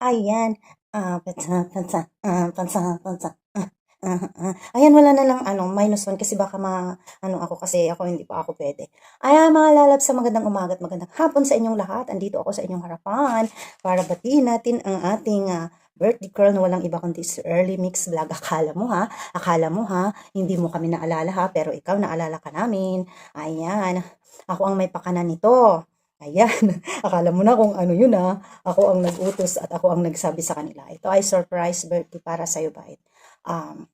Ayan, pansa. Ayan, wala na lang ano, -1 kasi baka ano ako kasi ako hindi pa ako pwede. Ayan, mga lalab, sa magandang umaga at magandang hapon sa inyong lahat. Andito ako sa inyong harapan para batiin natin ang ating birthday girl na walang iba kundi si Early Mix Vlog. Akala mo ha, hindi mo kami naalala ha, pero ikaw naalala ka namin. Ayan, ako ang may pakanan nito. Ayan, akala mo na kung ano yun ha. Ako ang nag-utos at ako ang nagsabi sa kanila. Ito ay surprise birthday para sa'yo, bait. Um,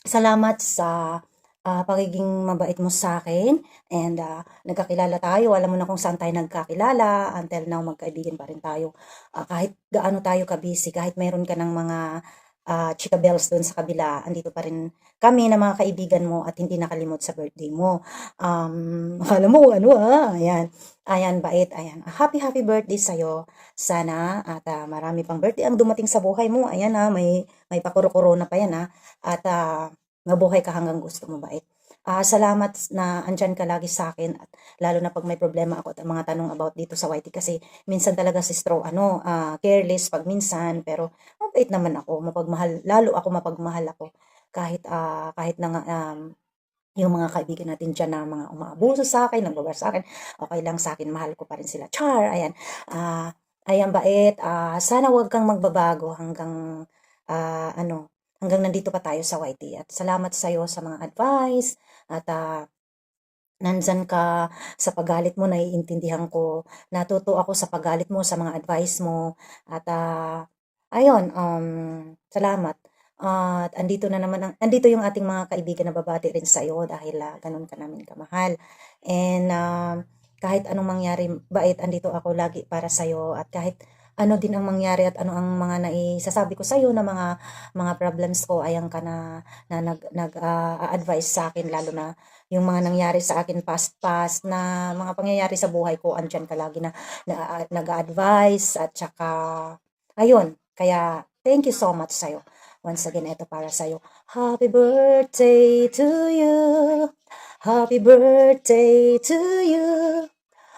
Salamat sa pagiging mabait mo sa akin and nagkakilala tayo. Alam mo na kung saan tayo nagkakilala. Until now, magkaibigan pa rin tayo. Kahit gaano tayo ka-busy, kahit mayroon ka ng mga chika bells doon sa kabila, andito pa rin kami na mga kaibigan mo at hindi nakalimot sa birthday mo. Akala mo kung ano ayan. Ayan, bait, ayan. Happy birthday sa'yo. Sana at marami pang birthday ang dumating sa buhay mo. Ayan may pakuro-corona pa yan at mabuhay ka hanggang gusto mo, bait. Salamat na andyan ka lagi sa akin at lalo na pag may problema ako at mga tanong about dito sa YT kasi minsan talaga si Stro careless pag minsan pero mabait naman ako, lalo ako mapagmahal ako kahit na nga yung mga kaibigan natin diyan na mga umaabuso sa akin, nagbabar sa akin, okay lang sa akin, mahal ko pa rin sila. Char, ayan. Ayan, bait. Sana wag kang magbabago hanggang nandito pa tayo sa YT. At salamat sa'yo sa mga advice at nandyan ka sa paggalit mo, naiintindihan ko. Natuto ako sa paggalit mo, sa mga advice mo. At ayun, salamat. At andito yung ating mga kaibigan na babati rin sa'yo dahil ganun ka namin kamahal. And kahit anong mangyari, bait, andito ako lagi para sa'yo. At kahit ano din ang mangyari at ano ang mga naisasabi ko sa'yo na mga problems ko, ayan ka na nag-advise sa akin, lalo na yung mga nangyari sa akin past na mga pangyayari sa buhay ko, andyan ka lagi na nag-advise at saka ayun, kaya thank you so much sa'yo. Once again, ito para sa'yo. Happy birthday to you. Happy birthday to you.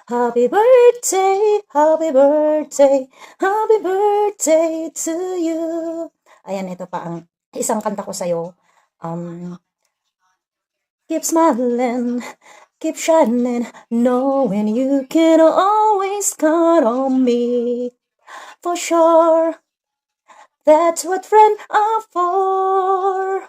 Happy birthday, happy birthday, happy birthday to you. Ayan, ito pa ang isang kanta ko sa'yo. Keep smiling, keep shining, knowing you can always count on me. For sure, that's what friends are for.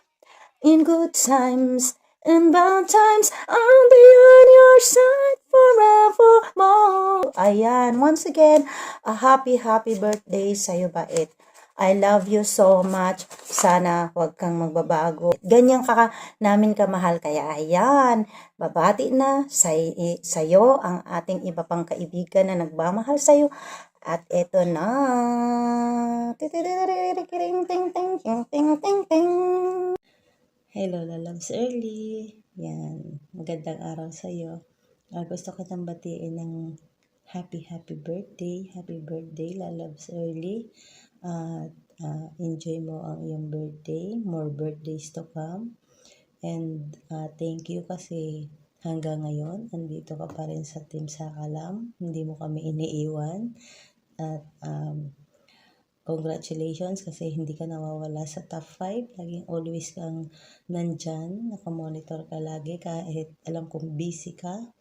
In good times and bad times, I'll be on your side forevermore. Ayan, once again, a happy birthday sa'yo, bait. I love you so much. Sana huwag kang magbabago. Ganyan ka namin kamahal. Kaya ayan, babati na sa'yo ang ating iba pang kaibigan na nagmamahal sa'yo. At eto na. Hello, Lalabs Early. Yan, magandang araw sa'yo. Gusto kitang batiin ng happy birthday. Happy birthday, Lalabs Early. Enjoy mo ang iyong birthday. More birthdays to come. And thank you kasi hanggang ngayon, andito ka pa rin sa Team Sakalam. Hindi mo kami iniiwan. At congratulations kasi hindi ka nawawala sa top 5. Laging always kang nandyan. Nakamonitor ka lagi kahit alam kong busy ka.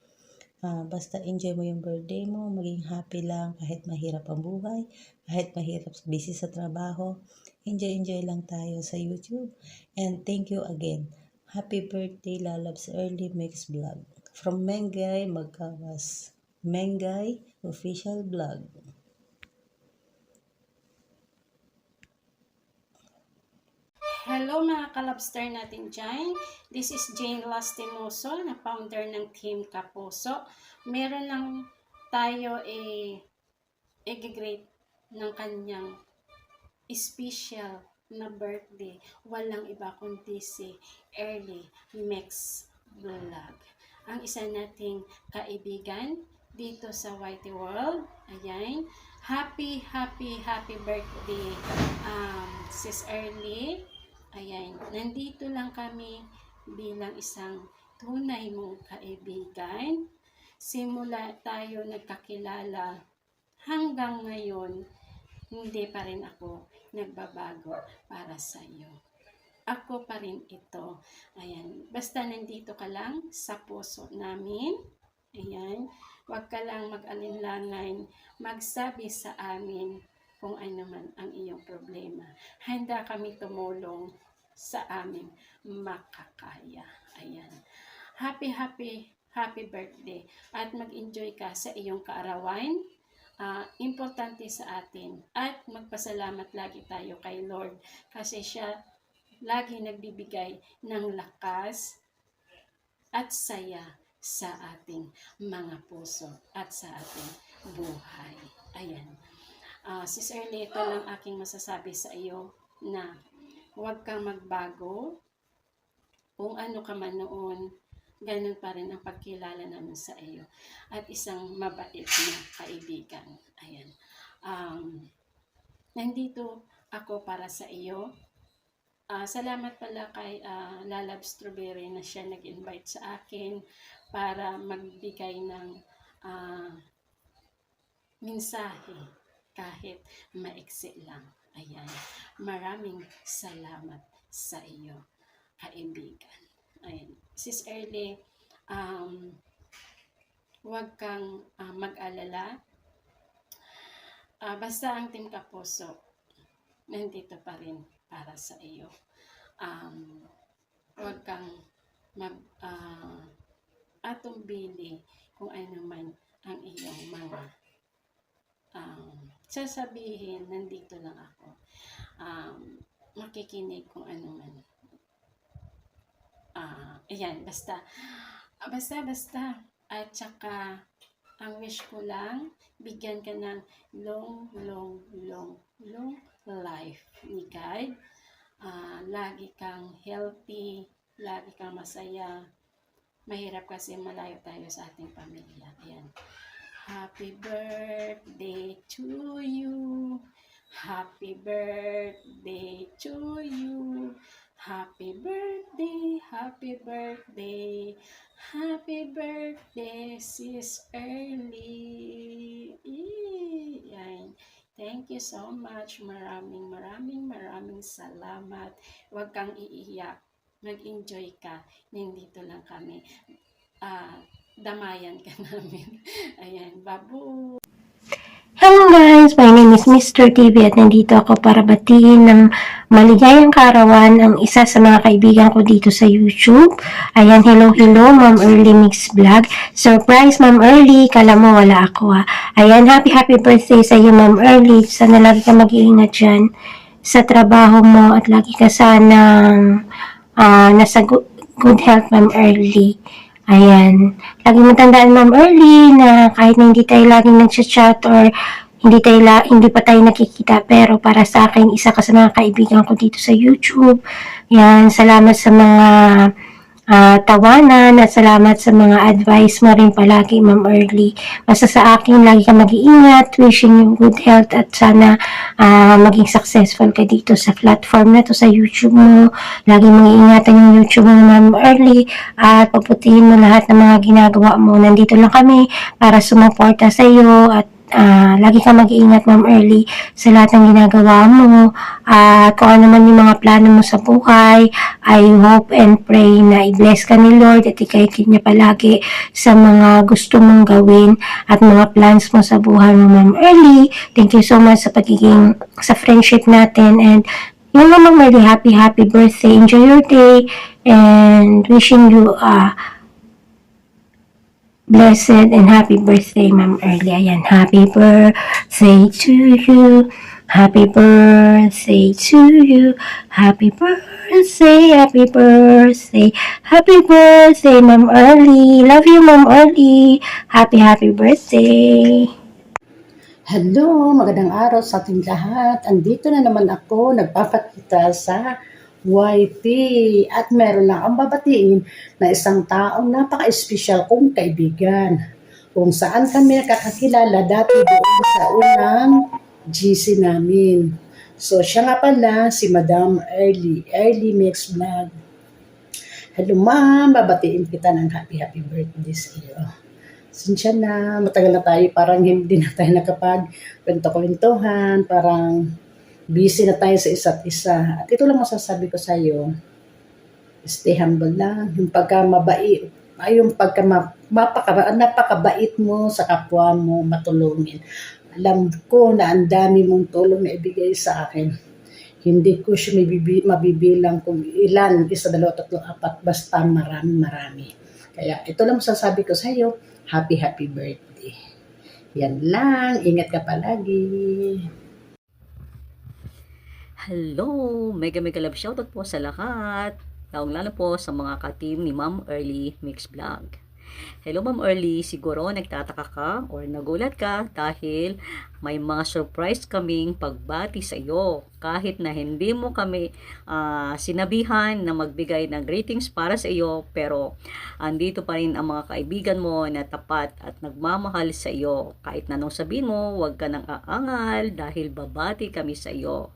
Basta enjoy mo yung birthday mo. Maging happy lang kahit mahirap ang buhay. Kahit mahirap busy sa trabaho. Enjoy lang tayo sa YouTube. And thank you again. Happy birthday, Lalabs Early Mix Vlog. From Mengay Magkawas. Mengay Official Vlog. Hello mga kalabster natin dyan. This is Jane Lastimoso, na founder ng Team Kapuso. Meron lang tayo i-greet ng kanyang special na birthday. Walang iba kundi si Early Mix Vlog. Ang isa nating kaibigan dito sa YT World. Ayan. Happy birthday, Sis Early. Ayan, nandito lang kami bilang isang tunay mong kaibigan. Simula tayo nagkakilala hanggang ngayon, hindi pa rin ako nagbabago para sa iyo. Ako pa rin ito. Ayan. Basta nandito ka lang sa puso namin. Ayan. Huwag ka lang mag-alinlangan. Magsabi sa amin kung ano man ang iyong problema. Handa kami tumulong sa aming makakaya. Ayan. Happy birthday. At mag-enjoy ka sa iyong kaarawan. Importante sa atin. At magpasalamat lagi tayo kay Lord. Kasi siya lagi nagbibigay ng lakas at saya sa ating mga puso at sa ating buhay. Ayan. Sis Early, ito lang aking masasabi sa iyo na huwag kang magbago. Kung ano ka man noon, ganun pa rin ang pagkilala namin sa iyo. At isang mabait na kaibigan. Ayan. Nandito ako para sa iyo. Salamat pala kay Lalab Strawberry na siya nag-invite sa akin para magbigay ng mensahe kahit maiksi lang. Ayan. Maraming salamat sa iyo, kaibigan. Ayan. Sis Early, huwag kang mag-alala. Basta ang Team Kapuso, nandito pa rin para sa iyo. Huwag kang atumbili kung ano man ang iyong mga sasabihin. Nandito lang ako. Makikinig kung ano man. Ayan, basta. At saka, ang wish ko lang, bigyan ka ng long life ni God. Lagi kang healthy, lagi kang masaya. Mahirap kasi malayo tayo sa ating pamilya. Ayan. Happy birthday to you. Happy birthday to you. Happy birthday, happy birthday. Happy birthday, Sis Early. Ayan. Thank you so much. Maraming salamat. Huwag kang iiyak. Mag-enjoy ka. Nandito lang kami. Damayan ka namin. Ayan. Babu! Hello guys! My name is Mr. TV at nandito ako para batiin ng maligayang kaarawan ang isa sa mga kaibigan ko dito sa YouTube. Ayan, hello, Ma'am Early Mix Vlog. Surprise, Ma'am Early! Kala mo wala ako ha. Ayan, happy birthday sa iyo, Ma'am Early. Sana lagi ka mag-iingat dyan sa trabaho mo at lagi ka sanang nasa good health, Ma'am Early. Ayan. Lagi mo tandaan, Ma'am Early, na kahit na hindi tayo laging nag-chat or hindi pa tayo nakikita, pero para sa akin, isa ka sa mga kaibigan ko dito sa YouTube. Yan, salamat sa mga tawanan at salamat sa mga advice mo rin palagi, Ma'am Early. Basta sa akin, lagi ka mag-iingat, wishing you good health at sana maging successful ka dito sa platform na to sa YouTube mo. Lagi mag-iingatan yung YouTube mo, Ma'am Early, at paputihin mo lahat ng mga ginagawa mo. Nandito lang kami para sumuporta sa iyo at lagi ka mag-iingat, Ma'am Early, sa lahat ng ginagawa mo. Kung ano man yung mga plano mo sa buhay, I hope and pray na i-bless ka ni Lord at ikaikit niya palagi sa mga gusto mong gawin at mga plans mo sa buhay mo, Ma'am Early. Thank you so much sa friendship natin, and yun lang, Ma'am Early, happy birthday. Enjoy your day and wishing you blessed and happy birthday, Ma'am Early. Ayan, happy birthday to you. Happy birthday to you. Happy birthday, happy birthday. Happy birthday, Ma'am Early. Love you, Ma'am Early. Happy birthday. Hello, magandang araw sa ating lahat. Andito na naman ako, nagpapakita sa YT. At meron lang ang babatiin na isang taong napaka-espesyal kong kaibigan. Kung saan kami nakakakilala dati doon sa unang GC namin. So, siya nga pala si Madam Early Mix Vlog. Hello ma'am, babatiin kita ng happy birthday sa iyo. Sinsya na, matagal na tayo, parang hindi na tayo nakapag-kwento-kwentuhan, parang busy na tayo sa isa't isa. At ito lang masasabi ko sa iyo, stay humble lang. Yung pagka-mabait, ay yung napakabait mo sa kapwa mo, matulungin. Alam ko na ang dami mong tulong na ibigay sa akin. Hindi ko siya mabibilang kung ilan, isa, dalawa, tatlo, apat, basta marami. Kaya ito lang masasabi ko sa iyo, happy birthday. Yan lang, ingat ka palagi. Hello! Mega love shoutout po sa lahat. Lalong-lalo po sa mga ka-team ni Ma'am Early Mix Vlog. Hello Ma'am Early, siguro nagtataka ka or nagulat ka dahil may mga surprise kaming pagbati sa iyo. Kahit na hindi mo kami sinabihan na magbigay ng greetings para sa iyo, pero andito pa rin ang mga kaibigan mo na tapat at nagmamahal sa iyo. Kahit na nung sabihin mo, huwag ka nang aangal dahil babati kami sa iyo.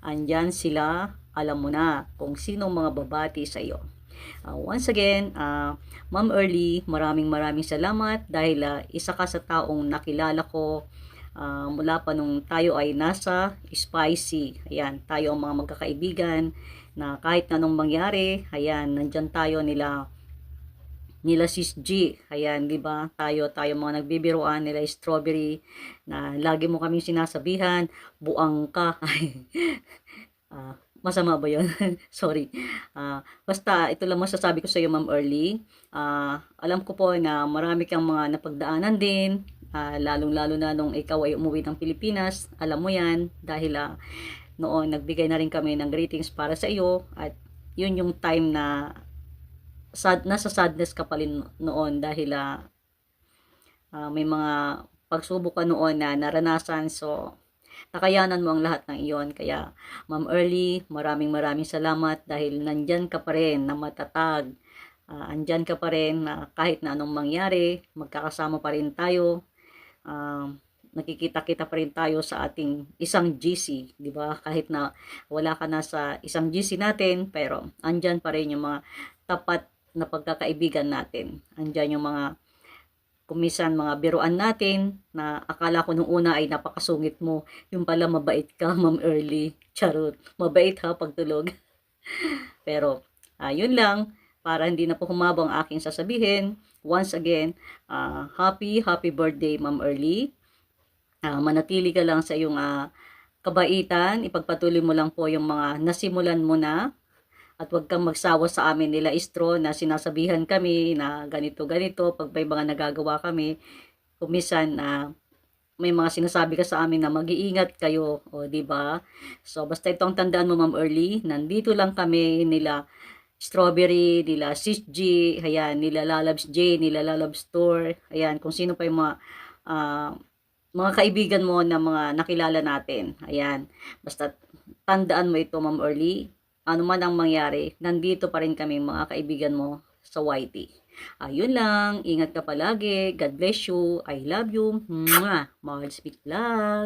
Andyan sila, alam mo na kung sino mga babati sa iyo. Once again, Ma'am Early, maraming salamat dahil isa ka sa taong nakilala ko mula pa nung tayo ay nasa Spicy. Ayan, tayo ang mga magkakaibigan na kahit na nung mangyari, ayan, nandyan tayo nila Sis G. Ayan, di ba? Tayo mga nagbibiruan nila Strawberry na lagi mo kaming sinasabihan, buang ka. Masama ba yun? Sorry. Basta, ito lang masasabi ko sa iyo, Ma'am Early. Alam ko po na marami kang mga napagdaanan din, lalong-lalo na nung ikaw ay umuwi ng Pilipinas. Alam mo yan, dahil noon nagbigay na rin kami ng greetings para sa iyo at yun yung time na nasa sadness ka pa rin noon dahil may mga pagsubok ka noon na naranasan, so nakayanan mo ang lahat ng iyon. Kaya Ma'am Early, maraming salamat dahil nandyan ka pa rin na matatag, andyan ka pa rin na kahit na anong mangyari, magkakasama pa rin tayo, nakikita-kita pa rin tayo sa ating isang GC, di ba? Kahit na wala ka na sa isang GC natin, pero andyan pa rin yung mga tapat na pagkakaibigan natin. Andyan yung mga kumisan mga biruan natin na akala ko nung una ay napakasungit mo, yung pala mabait ka, Ma'am Early. Charot, mabait ha pagtulog. Pero yun lang, para hindi na po humaba ang aking sasabihin. Once again, happy birthday Ma'am Early. Manatili ka lang sa iyong kabaitan, ipagpatuloy mo lang po yung mga nasimulan mo na. At huwag kang magsawa sa amin nila Istro na sinasabihan kami na ganito, pag may mga nagagawa kami, kumisan may mga sinasabi ka sa amin na mag-iingat kayo, o di ba? So basta itong tandaan mo Ma'am Early, nandito lang kami nila Strawberry, nila Sis G, ayan, nila Lalabs J, nila Lalabs Store, ayan, kung sino pa yung mga kaibigan mo na mga nakilala natin, ayan. Basta tandaan mo ito Ma'am Early, ano man ang mangyari, nandito pa rin kami mga kaibigan mo sa YT. Ayun lang, ingat ka palagi, God bless you, I love you, Mahal Speak Lang.